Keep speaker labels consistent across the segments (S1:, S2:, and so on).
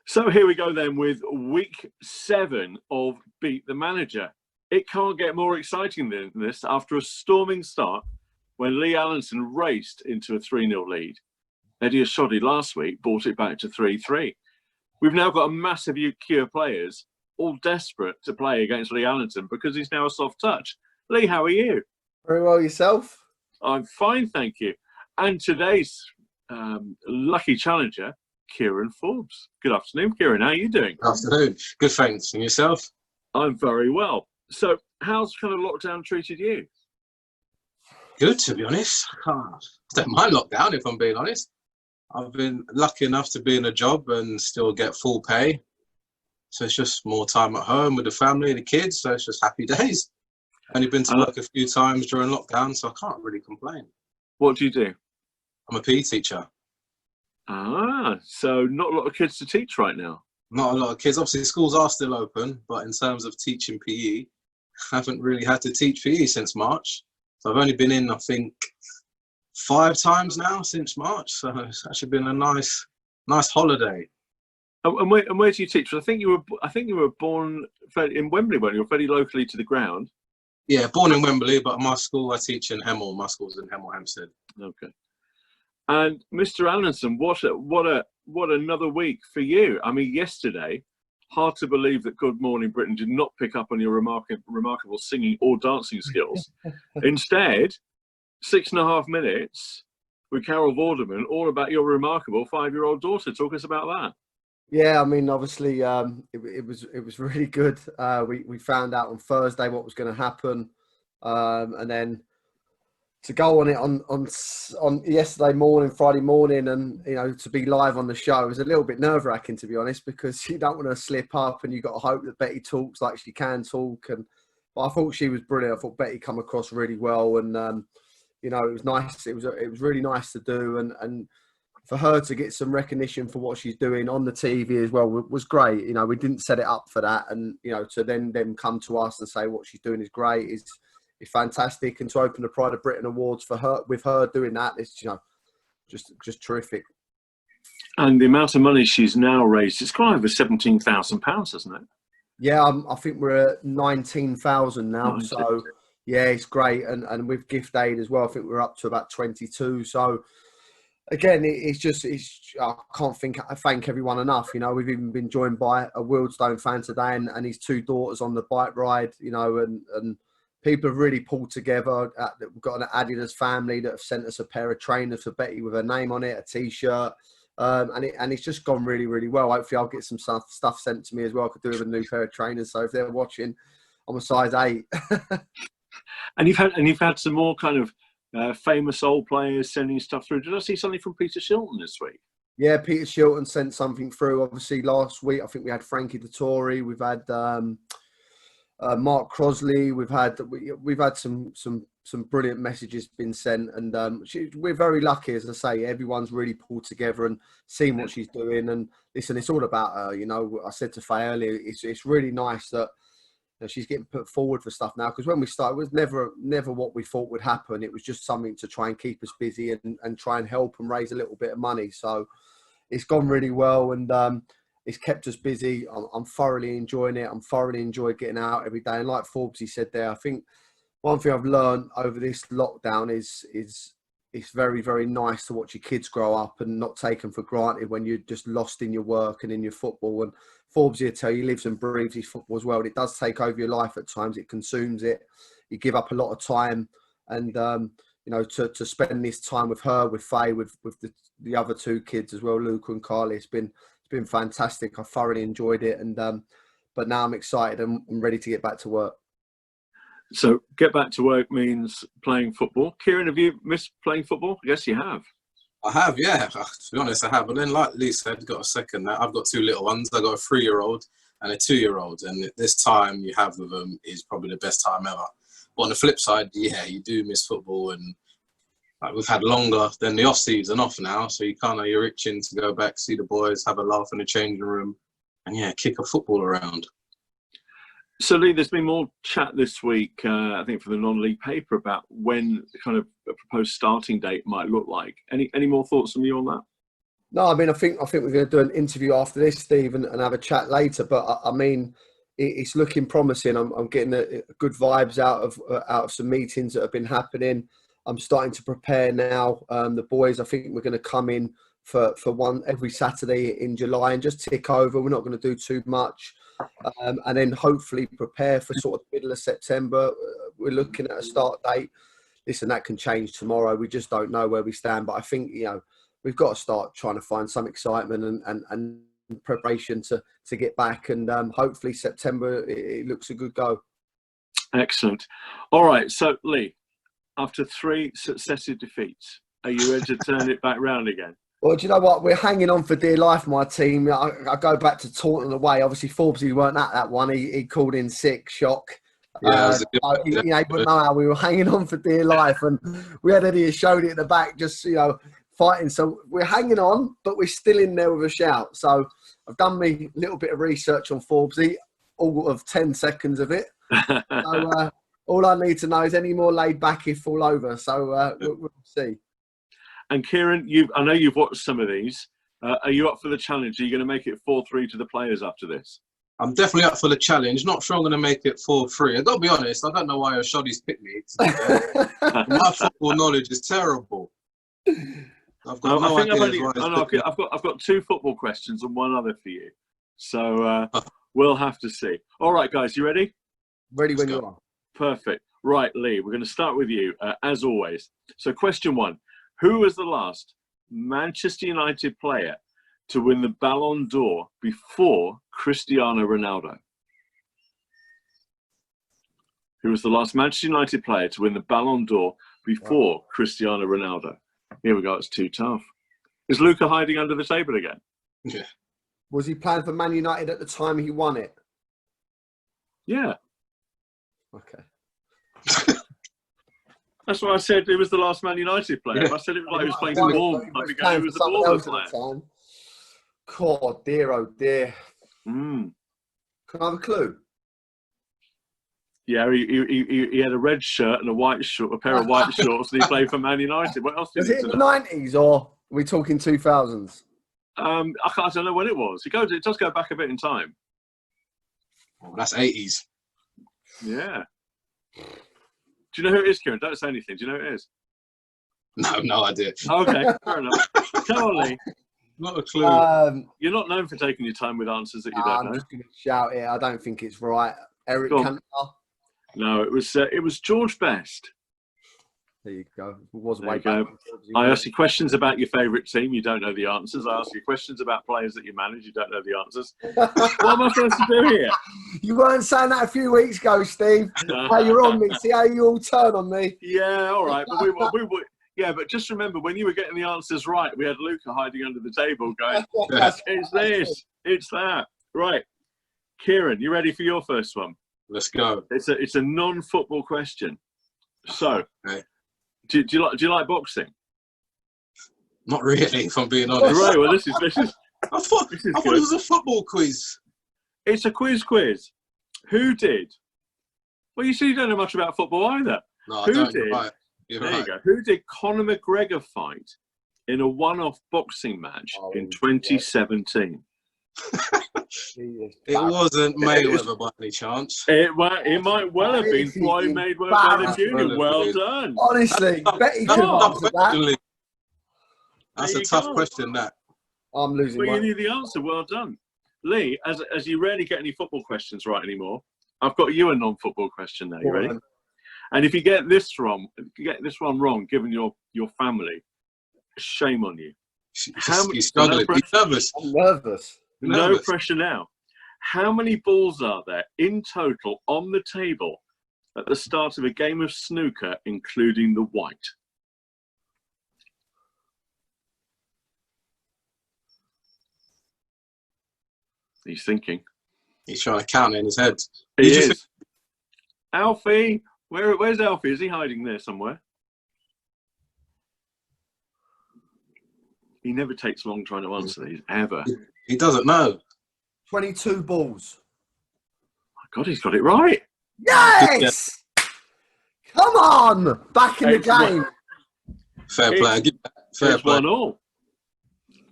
S1: So here we go then with week 7 of Beat the Manager. It can't get more exciting than this after a storming start when Lee Allenton raced into a 3-0 lead. Eddie Ashodi last week brought it back to 3-3. We've now got a massive queue of players all desperate to play against Lee Allenton because he's now a soft touch. Lee, how are you?
S2: Very well, yourself?
S1: I'm fine, thank you. And today's lucky challenger, Kieron Forbes. Good afternoon, Kieron. How are you doing?
S3: Good afternoon. Good, thanks. And yourself?
S1: I'm very well. So how's kind of lockdown treated you?
S3: Good, to be honest. I don't mind lockdown, if I'm being honest. I've been lucky enough to be in a job and still get full pay. So it's just more time at home with the family and the kids. So it's just happy days. Only been to work a few times during lockdown, so I can't really complain.
S1: What do you do?
S3: I'm a PE teacher.
S1: Ah, so not a lot of kids to teach right now.
S3: Not a lot of kids. Obviously, schools are still open, but in terms of teaching PE, I haven't really had to teach PE since March. So I've only been in, I think, 5 times now since March. So it's actually been a nice holiday.
S1: And where do you teach? I think you were born in Wembley, weren't you? Fairly locally to the ground.
S3: Yeah, born in Wembley, but my school I teach in Hemel. My school's in Hemel Hempstead.
S1: Okay. And Mr. Allenton, what another week for you. I mean, yesterday, hard to believe that Good Morning Britain did not pick up on your remarkable singing or dancing skills. Instead, 6.5 minutes with Carol Vorderman, all about your remarkable 5-year-old daughter. Talk us about that.
S2: Yeah, I mean, obviously, it was really good. We found out on Thursday what was going to happen, and then to go on it on yesterday morning, Friday morning, and to be live on the show was a little bit nerve-wracking, to be honest, because you don't want to slip up, and you got to hope that Betty talks like she can talk. But I thought she was brilliant. I thought Betty come across really well, and it was nice. It was really nice to do, and for her to get some recognition for what she's doing on the TV as well was great. We didn't set it up for that, and to then them come to us and say what she's doing is great is fantastic, and to open the Pride of Britain Awards for her with her doing that is just terrific.
S1: And the amount of money she's now raised, it's quite over £17,000, isn't it?
S2: Yeah, I think we're at 19,000 now. So yeah, it's great, and with gift aid as well, I think we're up to about 22. So. Again, I can't thank everyone enough. We've even been joined by a Wildstone fan today and his 2 daughters on the bike ride, and people have really pulled together. We've got an Adidas family that have sent us a pair of trainers for Betty with her name on it, a T-shirt, and it's just gone really, really well. Hopefully I'll get some stuff sent to me as well. I could do with a new pair of trainers. So if they're watching, I'm a size 8.
S1: And you've had some more kind of famous old players sending stuff through. Did I see something from Peter Shilton this week?
S2: Yeah, Peter Shilton sent something through. Obviously, last week I think we had Frankie Dettori. We've had Mark Crosley. We've had some brilliant messages been sent, and we're very lucky, as I say. Everyone's really pulled together and seen what she's doing. And listen, it's all about her. I said to Faye earlier, it's really nice that. She's getting put forward for stuff now, because when we started, it was never what we thought would happen. It was just something to try and keep us busy and try and help and raise a little bit of money. So it's gone really well, and it's kept us busy. I'm thoroughly enjoying it. I'm thoroughly enjoying getting out every day. And like Forbes, he said there, I think one thing I've learned over this lockdown is it's very, very nice to watch your kids grow up and not take them for granted when you're just lost in your work and in your football. And Forbes here tell you, he lives and breathes his football as well. And it does take over your life at times. It consumes it. You give up a lot of time. And, to spend this time with her, with Faye, with the other 2 kids as well, Luca and Carly, it's been fantastic. I thoroughly enjoyed it. And but now I'm excited and I'm ready to get back to work.
S1: So get back to work means playing football. Kieron, have you missed playing football? Yes, you have.
S3: I have, yeah. To be honest, I have. But then, like Lee said, got a second. I've got 2 little ones. I've got a 3-year-old and a 2-year-old. And this time you have with them is probably the best time ever. But on the flip side, yeah, you do miss football. And we've had longer than the off-season off now. So you're itching to go back, see the boys, have a laugh in the changing room. And, yeah, kick a football around.
S1: So, Lee, there's been more chat this week, I think, for the non-league paper about when the kind of a proposed starting date might look like. Any more thoughts from you on that?
S2: No, I mean, I think we're going to do an interview after this, Steve, and have a chat later. But I mean, it's looking promising. I'm getting good vibes out of some meetings that have been happening. I'm starting to prepare now. The boys, I think we're going to come in for one every Saturday in July and just tick over. We're not going to do too much, and then hopefully prepare for sort of the middle of September. We're looking at a start date. Listen, that can change tomorrow. We just don't know where we stand. But I think, you know, we've got to start trying to find some excitement and preparation to get back. And hopefully September, it looks a good go.
S1: Excellent. All right. So, Lee, after 3 successive defeats, are you ready to turn it back round again?
S2: Well, do you know what? We're hanging on for dear life, my team. I go back to Taunton away. Obviously, Forbes, he weren't at that one. He called in sick, shock.
S3: Yeah,
S2: he wouldn't know how we were hanging on for dear life. And we had Eddie Ashodi at the back, just, you know, fighting. So we're hanging on, but we're still in there with a shout. So I've done me a little bit of research on Forbesy, all of 10 seconds of it. So all I need to know is any more laid back if fall over. So we'll see.
S1: And Kieron, I know you've watched some of these. Are you up for the challenge? Are you going to make it 4-3 to the players after this?
S3: I'm definitely up for the challenge. Not sure I'm going to make it 4-3. I've got to be honest, I don't know why Ashodi's picked me. My football knowledge is terrible. I've got no idea. I've
S1: got 2 football questions and 1 other for you. So we'll have to see. All right, guys, you ready?
S2: Ready when you are.
S1: Perfect. Right, Lee, we're going to start with you, as always. So question 1. Who was the last Manchester United player to win the Ballon d'Or before Cristiano Ronaldo? Who was the last Manchester United player to win the Ballon d'Or before Cristiano Ronaldo? Here we go. It's too tough. Is Luca hiding under the table again?
S3: Yeah.
S2: Was he playing for Man United at the time he won it?
S1: Yeah.
S2: Okay.
S1: That's why I said it was the last Man United player. If I said it like he was playing for Bournemouth, it was the Bournemouth player.
S2: God, dear, oh dear.
S1: Mm.
S2: Can I have a clue?
S1: Yeah, he had a red shirt and a pair of white shorts, and he played for Man United. What else?
S2: Was it in the 90s or are we talking 2000s?
S1: I don't know when it was. It does go back a bit in time.
S3: Oh, that's 80s.
S1: Yeah. Do you know who it is, Kieron? Don't say anything. Do you know who it is?
S3: No idea.
S1: Okay, fair enough. Come on, Lee.
S3: Not a clue.
S1: You're not known for taking your time with answers that you don't know.
S2: I'm just going to shout it. I don't think it's right. Eric Cantona.
S1: No, it was George Best.
S2: There you go. It was
S1: way back. I ask you questions about your favourite team. You don't know the answers. I ask you questions about players that you manage. You don't know the answers. What am I supposed to do here?
S2: You weren't saying that a few weeks ago, Steve. Hey, you're on me. See how you all turn on me.
S1: Yeah, all right. But yeah, but just remember, when you were getting the answers right, we had Luca hiding under the table going, it's this, it's that. Right. Kieron, you ready for your first one?
S3: Let's go.
S1: It's a non-football question. So,
S3: okay.
S1: Do you like boxing?
S3: Not really, if I'm being honest.
S1: Right. Well, this is.
S3: I thought it was a football quiz.
S1: It's a quiz. Who did? Well, you see, you don't know much about football either.
S3: No,
S1: Who
S3: I don't.
S1: did?
S3: You're
S1: There
S3: right.
S1: you go. Who did Conor McGregor fight in a one-off boxing match in 2017?
S3: It wasn't Mayweather by any chance.
S1: It might well have been Floyd Mayweather Jr. Well done.
S2: Honestly, Betty could have answered that.
S3: That's a tough question, that.
S2: I'm losing.
S1: Well, you knew the answer. Well done. Lee, as you rarely get any football questions right anymore, I've got you a non-football question now. You ready? And if you get this wrong, given your family, shame on you.
S3: He's struggling. He's nervous.
S2: I'm nervous.
S1: No pressure now. How many balls are there in total on the table at the start of a game of snooker, including the white? He's thinking.
S3: He's trying to count it in his head.
S1: He is. Alfie, where's Alfie? Is he hiding there somewhere? He never takes long trying to answer these, ever.
S3: He doesn't know.
S2: 22 balls.
S1: My God, he's got it right.
S2: Yes! Come on! Back in the game.
S3: Fair play. Fair play.
S1: 1-1.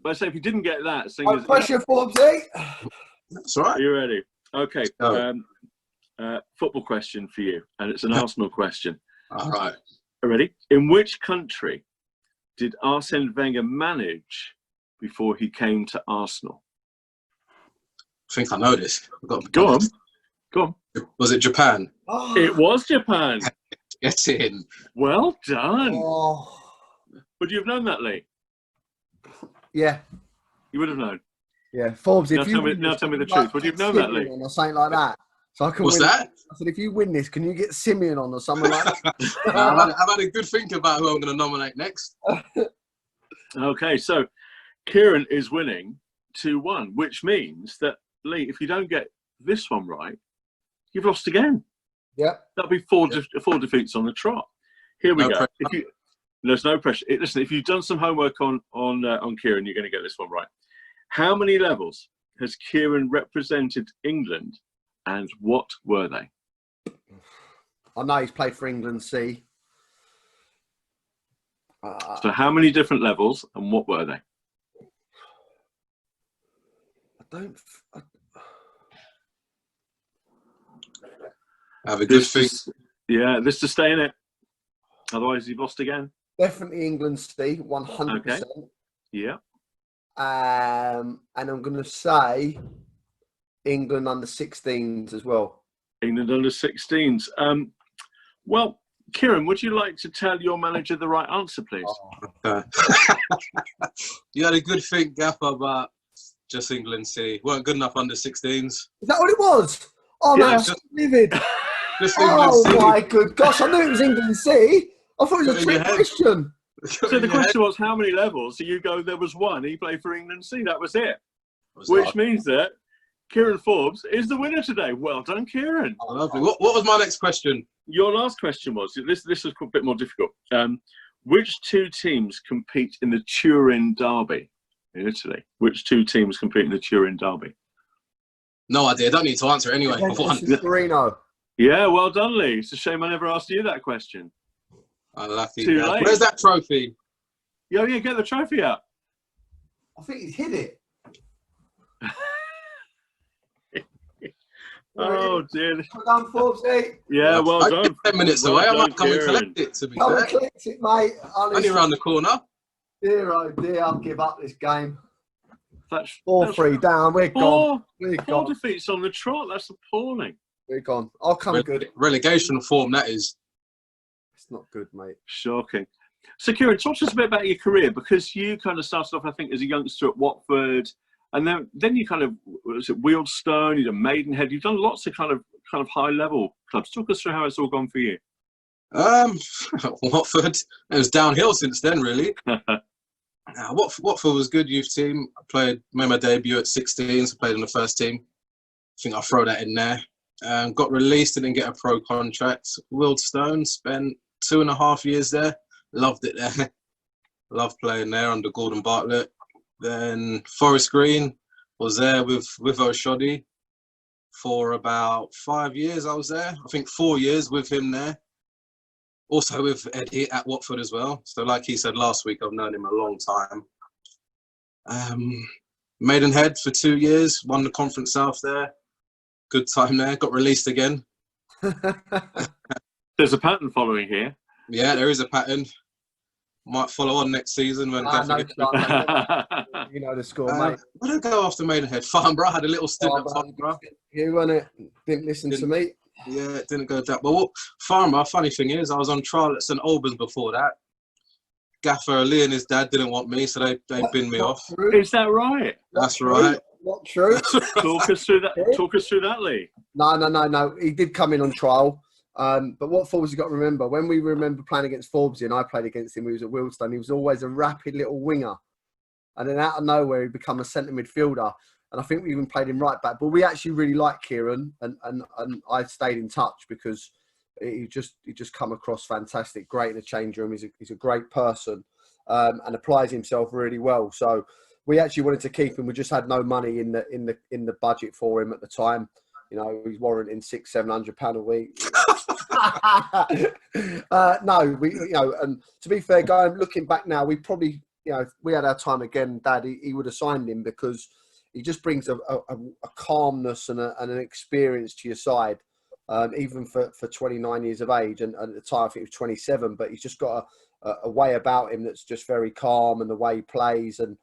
S1: But I say if you didn't get that, sing
S2: No pressure, Forbesy.
S3: That's right.
S1: Are you ready? Okay.
S3: Go.
S1: Football question for you, and it's an Arsenal question.
S3: All right.
S1: Ready? In which country did Arsene Wenger manage before he came to Arsenal?
S3: I think I know this.
S1: Go on. Go on.
S3: Was it Japan?
S2: Oh.
S1: It was Japan.
S3: Get in.
S1: Well done.
S2: Oh.
S1: Would you have known that, Lee?
S2: Yeah.
S1: You would have known.
S2: Yeah. Forbes,
S1: Now
S2: if you
S1: tell me,
S2: win
S1: now
S2: this,
S1: tell me the
S2: can you,
S1: truth. Would you have
S2: get
S1: known that,
S2: Simeon
S1: Lee?
S2: on or something like that? So I can
S3: What's
S2: win.
S3: that?
S2: I said, if you win this, can you get Simeon on or something like that?
S3: I've had a good think about who I'm going to nominate next.
S1: Okay, so Kieron is winning 2-1, which means that, Lee, if you don't get this one right, you've lost again.
S2: Yeah.
S1: That'll be four defeats on the trot. Here we
S3: No
S1: go.
S3: pressure.
S1: There's no pressure. Listen, if you've done some homework on Kieron, you're going to get this one right. How many levels has Kieron represented England, and what were they?
S2: I know he's played for England C.
S1: So how many different levels, and what were they?
S3: Have a good think.
S1: Yeah, this to stay in it. Otherwise, you've lost again.
S2: Definitely England C, 100%.
S1: Okay. Yeah.
S2: And I'm going to say England under 16s as well.
S1: England under 16s. Well, Kieron, would you like to tell your manager the right answer, please?
S3: You had a good think, Gaffer, but just England C. Weren't good enough under 16s.
S2: Is that what it was? Oh,
S1: Yeah,
S2: man, I'm
S3: just-
S2: livid.
S3: Just England
S2: Oh,
S3: C.
S2: my good gosh. I knew it was England C. I thought it was a
S3: Got in
S2: trick
S3: your head.
S2: question.
S1: So the question was, how many levels? So you go, there was one. He played for England C. That was it. Which means that Kieron Forbes is the winner today. Well done, Kieron.
S3: Oh, lovely. What was my next question?
S1: Your last question was, this was a bit more difficult. Which two teams compete in the Turin Derby in Italy? Which two teams compete in the Turin Derby?
S3: No idea. Don't need to answer it anyway. I've won.
S2: Torino.
S1: Yeah, well done, Lee. It's a shame I never asked you that question.
S3: Unlucky.
S1: Too late.
S3: Where's that trophy?
S1: Yeah, get the trophy out.
S2: I think he's hit it.
S1: Oh, dear.
S2: Well done, Forbesy.
S1: Yeah, well
S3: I'm
S1: done.
S3: 10 minutes
S1: Well
S3: away. I
S1: done,
S3: might come and
S1: Kieron.
S3: collect it, to be
S2: Come
S3: fair.
S2: and collect it, mate.
S3: Only around the corner.
S2: Dear, oh dear, I'll give up this game.
S1: That's
S2: 4-3 down. We're gone. We're
S1: four
S2: gone.
S1: defeats on the trot. That's appalling.
S2: We're gone. I'll come good.
S3: Relegation form, that is.
S2: It's not good, mate.
S1: Shocking. So, Kieron, talk to us a bit about your career, because you kind of started off, I think, as a youngster at Watford, and then you kind of, was it Wealdstone, you did Maidenhead, you've done lots of kind of high-level clubs. Talk us through how it's all gone for you.
S3: Watford. It was downhill since then, really. Watford was a good youth team. I made my debut at 16, so I played in the first team. I think I'll throw that in there. Got released, didn't get a pro contract. Wealdstone, spent 2.5 years there. Loved it there. Loved playing there under Gordon Bartlett. Then Forest Green, was there with O'Shoddy for about 5 years. I was there. I think 4 years with him there. Also with Eddie at Watford as well. So like he said last week, I've known him a long time. Maidenhead for 2 years, won the Conference South there. Good time there. Got released again.
S1: There's a pattern following here.
S3: Yeah, there is a pattern. Might follow on next season when
S2: No, you know the score, mate.
S3: I don't go after Maidenhead. Farnborough had a little stint at Farnborough.
S2: You won it. Didn't listen to me.
S3: Yeah, it didn't go that well. Farnborough, funny thing is, I was on trial at St Albans before that. Gaffer Lee and his dad didn't want me, so they binned me off.
S2: True.
S1: Is that right?
S3: That's right.
S2: Not true.
S1: Talk us through that. Talk us through that, Lee.
S2: No. He did come in on trial. But what Forbes you got to remember, when we remember playing against Forbes and I played against him, he was at Wealdstone, he was always a rapid little winger. And then out of nowhere, he became a centre midfielder. And I think we even played him right back. But we actually really liked Kieron, and I stayed in touch because he just come across fantastic, great in the change room. He's a great person and applies himself really well. So we actually wanted to keep him. We just had no money in the budget for him at the time. You know, he's warranting £600-700 a week. No, and to be fair, looking back now, we probably, you know, if we had our time again, Dad, he would have signed him because he just brings a calmness and an experience to your side, even for 29 years of age. And at the time, I think he was 27, but he's just got a way about him that's just very calm, and the way he plays. And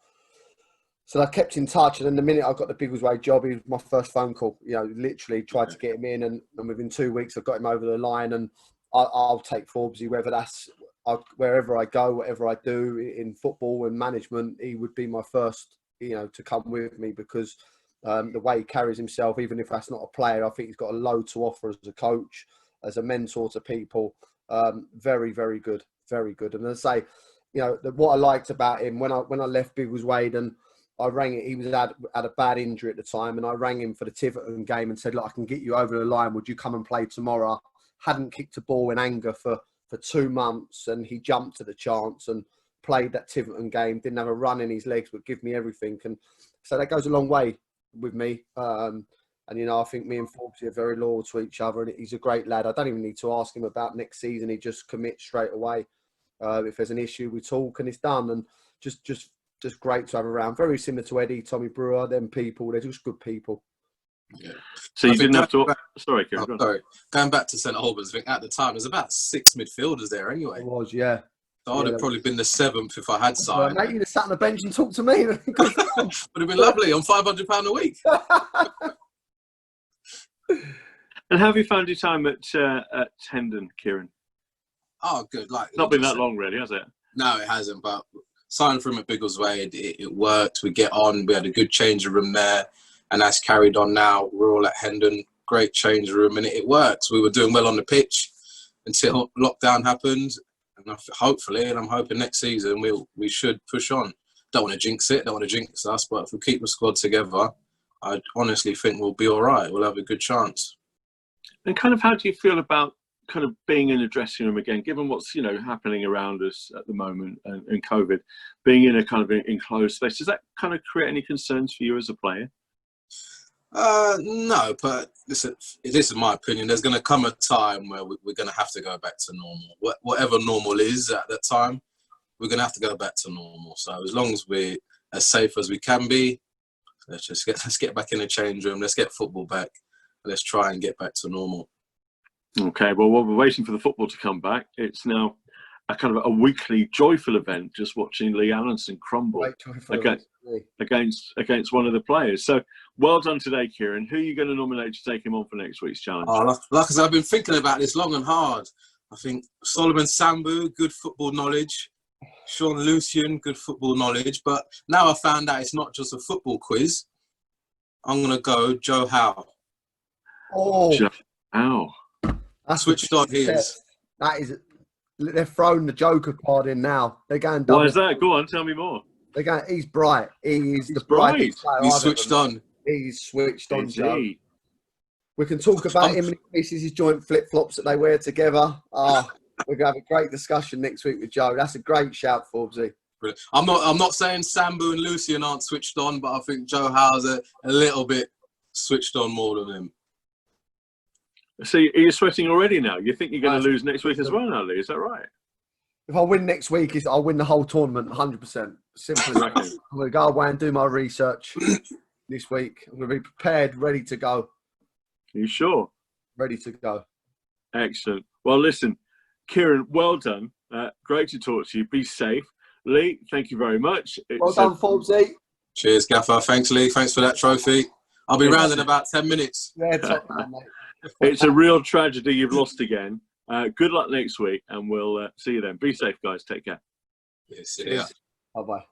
S2: so I kept in touch. And then the minute I got the Biggleswade job, he was my first phone call. You know, literally tried to get him in, and within 2 weeks, I got him over the line. And I'll take Forbesy, whether that's wherever I go, whatever I do in football and management, he would be my first, you know, to come with me, because the way he carries himself, even if that's not a player, I think he's got a load to offer as a coach, as a mentor to people. Very, very good, very good. And as I say, you know, what I liked about him when I left Biggleswade, and I rang it, he was had a bad injury at the time, and I rang him for the Tiverton game and said, look, I can get you over the line. Would you come and play tomorrow? Hadn't kicked a ball in anger for 2 months, and he jumped at the chance and played that Tiverton game. Didn't have a run in his legs, but give me everything. And so that goes a long way with me. And, you know, I think me and Forbes are very loyal to each other, and he's a great lad. I don't even need to ask him about next season. He just commits straight away. If there's an issue, we talk and it's done. And just great to have around. Very similar to Eddie, Tommy Brewer, them people. They're just good people.
S3: Yeah.
S1: So you didn't have to... Sorry, Kieron.
S3: Oh, sorry. Going back to St Albans, I think at the time, there's about 6 midfielders there anyway.
S2: It was, yeah.
S3: So I'd have probably been the 7th if I had signed.
S2: Mate, you'd have sat on the bench and talked to me.
S3: Would have been lovely on £500 a week.
S1: And how have you found your time at Hendon, Kieron?
S3: Oh, good. Like,
S1: Not been that long, really, has it?
S3: No, it hasn't. But signed for him at Biggleswade, it worked. We get on. We had a good change room there. And that's carried on now. We're all at Hendon. Great change room. And it works. We were doing well on the pitch until lockdown happened. And hopefully, and I'm hoping next season, we should push on. Don't want to jinx it. Don't want to jinx us. But if we keep the squad together, I honestly think we'll be all right. We'll have a good chance.
S1: And kind of how do you feel about kind of being in a dressing room again, given what's, you know, happening around us at the moment and COVID, being in a kind of enclosed space? Does that kind of create any concerns for you as a player?
S3: No, but listen, this is my opinion. There's going to come a time where we're going to have to go back to normal. Whatever normal is at that time, we're going to have to go back to normal. So as long as we're as safe as we can be, let's get back in the change room. Let's get football back. Let's try and get back to normal. Okay, well, while we're waiting for the football to come back, it's now a kind of a weekly joyful event, just watching Lee Allenson crumble against one of the players. So well done today, Kieron. Who are you going to nominate to take him on for next week's challenge?
S4: Oh, like I've been thinking about this long and hard. I think Solomon Sambu, good football knowledge. Sean Lucian, good football knowledge. But now I found out it's not just a football quiz. I'm going to go Joe Howe.
S2: Oh,
S1: Joe Howe.
S2: That's
S3: Switched on his.
S2: That is, they're throwing the Joker card in now. They're going.
S1: Why is that? Go on, tell me more.
S2: They're going. He's bright. He's the
S1: bright.
S2: brightest player
S3: He's
S2: I've
S3: switched
S2: ever
S3: on.
S2: met. He's switched on,
S1: Is
S2: Joe.
S1: he?
S2: We can talk about him and his joint flip flops that they wear together. We're gonna have a great discussion next week with Joe. That's a great shout, Forbesy.
S3: Brilliant. I'm not saying Sambu and Lucian aren't switched on, but I think Joe Howe's a little bit switched on more than him.
S1: So are you sweating already now? You think you're going to lose next week as well now, Lee? Is that right?
S2: If I win next week, I'll win the whole tournament, 100%. Simple as that. I'm going to go away and do my research this week. I'm going to be prepared, ready to go.
S1: Are you sure?
S2: Ready to go.
S1: Excellent. Well, listen, Kieron, well done. Great to talk to you. Be safe. Lee, thank you very much.
S2: Well done, Forbesy.
S3: Cheers, Gaffer. Thanks, Lee. Thanks for that trophy. I'll be round in about 10 minutes.
S2: Yeah, top man, mate.
S1: It's a real tragedy you've lost again. Good luck next week, and we'll see you then. Be safe, guys. Take care.
S3: Yeah, see ya.
S2: Bye-bye.